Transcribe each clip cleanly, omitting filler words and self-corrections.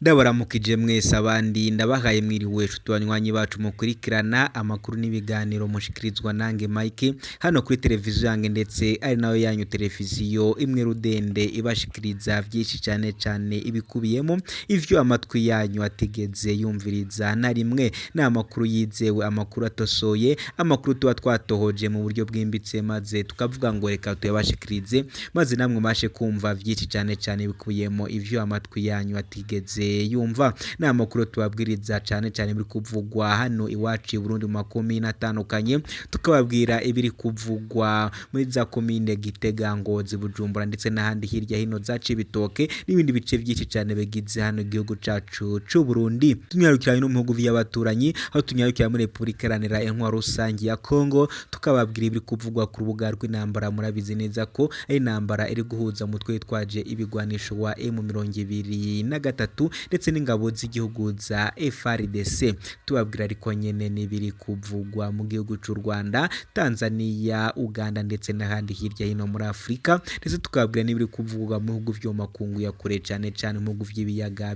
Ndabaramukije mwese abandi ndabahaye mwiriwe banywanyi bacu mukurikirana amakuru n'ibiganiro mushikirizwa nange Mike hano kuri televiziyo yange ndetse ari nayo yanyu televiziyo imwe rudende ibashikiriza byinshi cyane ibikubiyemo ivyo amatwi yanyu ategeze yumviriza na rimwe na amakuru yizewe, amakuru atosoye, amakuru tuba twatohoje mu buryo bwimbitse maze tukavuga ngo reka tuyabashikirize maze namwe mashe kumva byinshi cyane bikubiyemo ivyo amatwi yanyu atigeze yumva. Na amakuru tubabwiriza cyane biri kuvugwa hano iwacu i Burundi mu makomine atandukanye, tukababwira ibiri kuvugwa muri za komine Gitega, Ngozi, Bujumbura ndetse n'ahandi hirya hino za Cibitoke n'ibindi bice byinshi cyane bigize hano igihugu cacu c'u Burundi. Tunyarukiranye no mu bihugu by'abaturanyi, aho tunyarukira muri Republika Iharanira Intwaro Rusangi ya Kongo, tukababwira ibiri kuvugwa ku rubuga rw'intambara. Murabizi neza ko ari intambara iri guhuza umutwe witwaje ibigwanisho wa M23 ndetse n'ingabo z'igihugu za FARDC. Tubabwira ariko nyene n'ibiri kuvugwa mu gihugu c'u Rwanda, Tanzania, Uganda ndetse n'ahandi hirya hino muri Afrika, ndetse tukababwira n'ibiri kuvugwa mu bihugu vyo makungu ya kure cyane mu bihugu vy'ibiyaga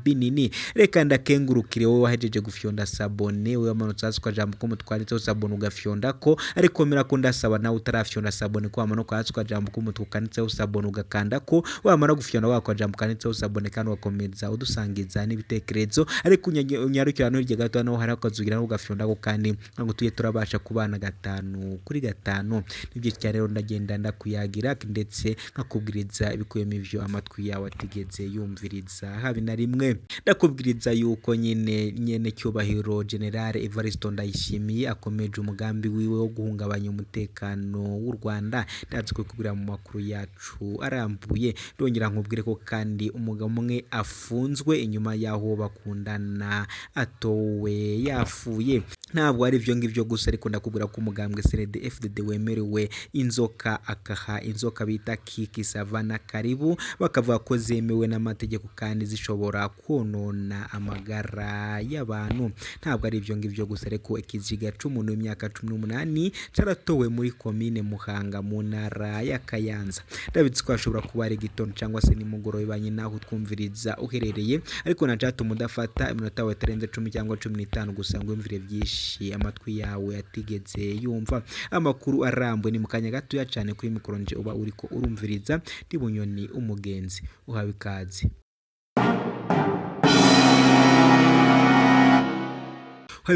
binini. Reka ndakengurukire wowe wahejeje gufyonda sabone, wowe wamanutse hasi kwa jambo ko mutwanditseho sabone ugafyonda ko, ariko mera ko ndasaba nawe utarafyonda sabone ko wamanuka hasi kwa jambo ko mutwanditseho sabone ugakanda ko, wamara gufyonda wakwa jambo kanditseho sabone kandi wakomeza udusangiza n'ibitekerezo. Ariko unyarukira no hirya gato naho hari akazugira no ugafyonda ko kandi ngo tuye turabasha kubana 5 kuri 5. Nibyo cyane rero ndagenda ndakuyagira ndetse nkakubwiriza ibikuyemo ivyo amatwi yawe atigeze yumviriza habi na rimwe. Ndakubwiriza yuko nyene cyubahiro General Evariste Ndayishimiye akomeje umugambi wiwe wo guhungabanya umutekano w'u Rwanda. Ndazi kubwira mu makuru yacu arambuye, ndongera nkubwire ko kandi umugabo umwe afunzwe inyuma yaho bakundana atowe yafuye. Ntabwo ari ivyo ngivyo gusa, ariko ndakubwira ko umugambwe CNDD-FDD wemerewe inzoka, akaha inzoka bita Kiki Savana Karibu, bakavuga ko zemewe n'amategeko kandi zishobora konona amagara y'abantu. Ntabwo ari ivyo ngivyo gusa, ariko ikiziga c'umuntu w'imyaka 18 caratowe muri komine Muhanga mu ntara ya Kayanza. David ko ashobora kuba ari gitondo cyangwa se nimugoroba banye naho twumviriza uherereye, ariko nacato mudafata iminota yawe tarenze 10 cyangwa 15 gusa ngo umvire byinshi amatwi yawe atigeze yumva. Amakuru arambwe ni mukanya gato ya cyane kuri mikronje uba uriko urumviriza. Ndi Bunyoni umugenzi, uhawe ikaze.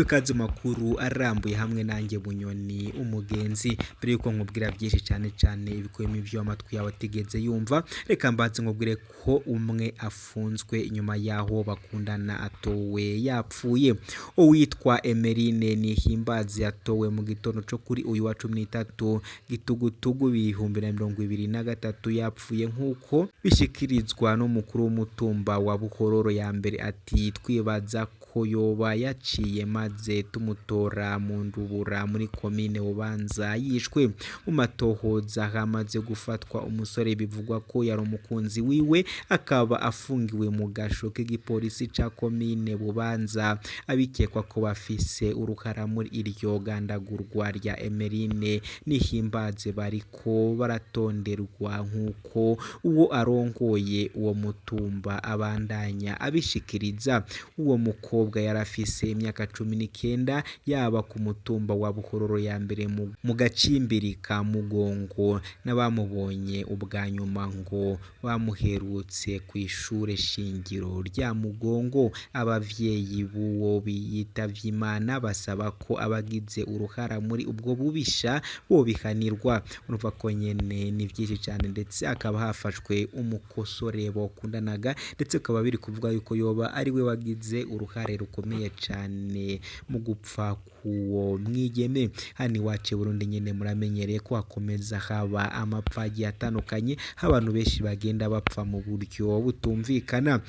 Kazi makuru arambuye hamwe nanjye Bunyoni umugenzi. Mbere yuko nkubwira byinshi cyane ibikuyemo ivyo amatwi yawe atigeze yumva, reka mbanze nkubwire ko umwe afunzwe inyuma yaho bakundana atowe yapfuye. Uwitwa Emeline Nihimbazi yatowe mu gitondo cyo kuri uyu wa 13 Gitugutugu 2023 yapfuye nk'uko bishikirizwa n'umukuru w'umutumba wa Buhororo ya mbere. Ati twibaza ko yoba yaciye maze tumutora mu ndubura muri komine Bubanza yishwe. Mu matohoza hamaze gufatwa umusore bivugwa ko yari umukunzi wiwe, akaba afungiwe mu gasho k'igipolisi ca komine Bubanza, abikekwa ko bafise urukara muri iryo gandagurwa rya Emeline Nihimbaze. Bariko baratonderwa nk'uko uwo arongoye uwo mutumba abandanya abishikiriza. Uwo mukobwa yarafise imyaka 19, yaba ku mutumba wa Buhororo ya mbere mu gacimbiri ka Mugongo, n'abamubonye ubwa nyuma ngo bamuherutse ku ishure shingiro rya Mugongo. Abavyeyi buwo biyitavye Imana basaba ko abagize uruhara muri ubwo bubisha bo bihanirwa. Urumva ko nyene ni byinshi cyane, ndetse akaba hafashwe umukosore bakundanaga, ndetse akaba biri kuvuga yuko yoba ari we wagize uruhare rukomeye cyane mu gupfa kuwo mwigeme. Hani wace Burundi nyene muramenyereye ko hakomeza haba amapfagi atandukanye, abantu benshi bagenda bapfa mu buryo butumvikana.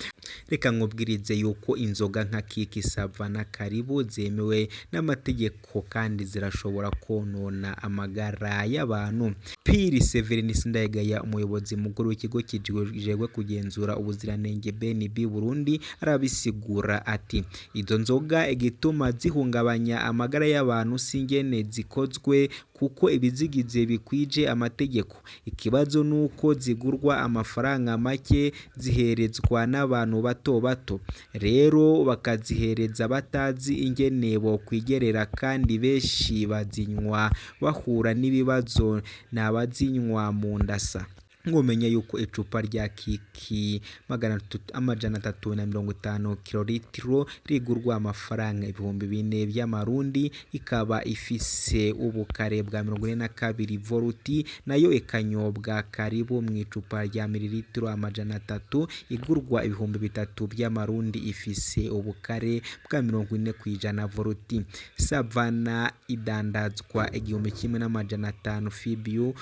Reka nkubwirize yuko inzoga nka Kiki Savana Karibu zemewe n'amategeko kandi zirashobora konona amagara y'abantu. Piri Severini Sindayegaya, umuyobozi mukuru w'ikigo kijejwe kugenzura ubuziranenge BNB Burundi, arabisigura ati Izo nzoga igituma zihungabanya amagara y'abantu singene zikozwe kuko ibizigize bikwije amategeko. Ikibazo nuko zigurwa amafaranga make ziherezwa n'abantu bato bato, rero bakazihereza batazi ingene bo kwigerera, kandi benshi bazinywa bahura n'ibibazo n'abazinywa mu ndasa. Ngomenya yuko icupa rya kiki 350 kilolitiro rigurwa amafaranga 4,000 by'amarundi, ikaba ifise ubukare bwa 42 voluti, nayo ikanyobwa karibu mu icupa rya mililitiro 300 igurwa 3,000 by'amarundi, ifise ubukare bwa 40% voluti. Savana idandazwa 1,500 FIBU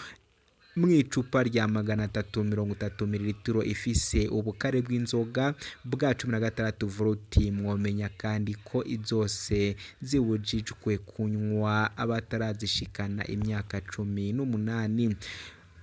mu icupa rya 330 mililitiro, ifise ubukare bw'inzoga bwa 16 voluti. Mwomenya kandi ko izose zibujijwe kunywa abatarazishikana imyaka 18.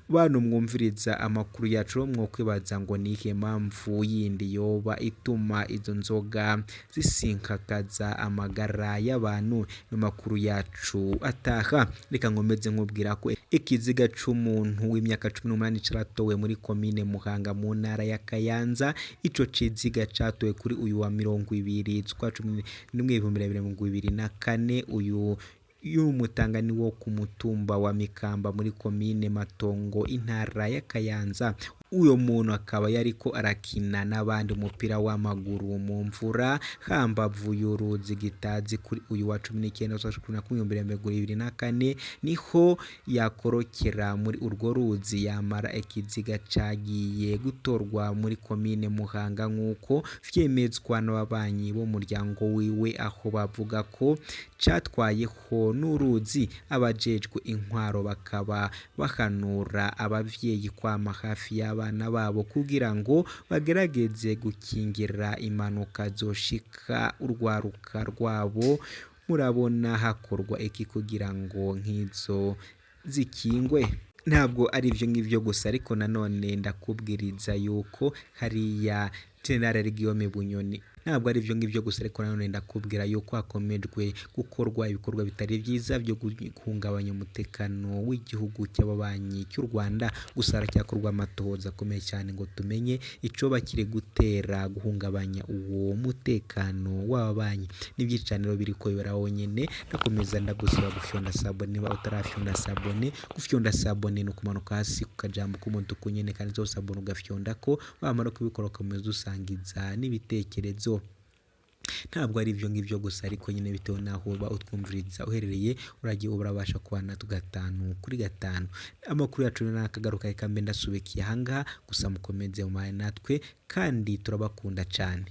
Bantu mwumviriza amakuru yacu, mwokwibaza ngo nihe mpamvu yindi yoba ituma izo nzoga zisinkakaza amagara y'abantu. Mu makuru yacu ataha, reka nkomeze nkubwira ko ikiziga c'umuntu w'imyaka 18 caratowe muri komine Muhanga mu ntara ya Kayanza. Ico kiziga catowe kuri uyu wa 20/11/2024. uyu y'umutangani wo ku mutumba wa Mikamba muri komine Matongo intara ya Kayanza. Uyo muntu akaba yariko arakina n'abandi umupira w'amaguru mu mvura hambavu y'uruzi Gitazi kuri uyu wa 19/2024 niho yakorokera muri urwo ruzi. Yamara ikiziga cagiye gutorwa muri komine Muhanga nk'uko vyemezwa n'ababanyi b'umuryango wiwe, aho bavuga ko catwayeho n'uruzi. Abajejwe intwaro bakaba bahanura abavyeyi kwama hafi y'abana babo kugira ngo bagerageze gukingira impanuka zoshika urwaruka rwabo. Murabona hakorwa iki kugira ngo nk'izo zikingwe? Ntabwo ari ivyo ngivyo gusa, ariko nanone ndakubwiriza yuko hariya General Guillaume Bunyoni, ntabwo ari ivyo ngivyo gusa, ariko nanone ndakubwira yuko hakomejwe gukorwa ibikorwa bitari vyiza byo guhungabanya umutekano w'igihugu cy'ababanyi cy'u Rwanda. Gusa haracyakorwa amatohoza akomeye cyane ngo tumenye ico bakire gutera guhungabanya uwo mutekano w'ababanyi. N'ibyicaniro biriko biberaho nyene. Ndakomeza ndagusaba gufyonda sabone niba utarafyonda sabone. Gufyonda sabone no kumanuka hasi ku kajambo k'umutuku nyene, kandi zo sabone ugafyonda ko wamara kubikora ukomeza usangiza n'ibitekerezo. Ntabwo ari ivyo ngivyo gusa, ariko nyine bitewe naho uba utwumviriza uherereye, uragiye urabasha kubana 5/5. Amakuru yacu nakagaruka ikambe ndasubikiye ahangaha, gusa mukomeze mu natwe kandi turabakunda cyane.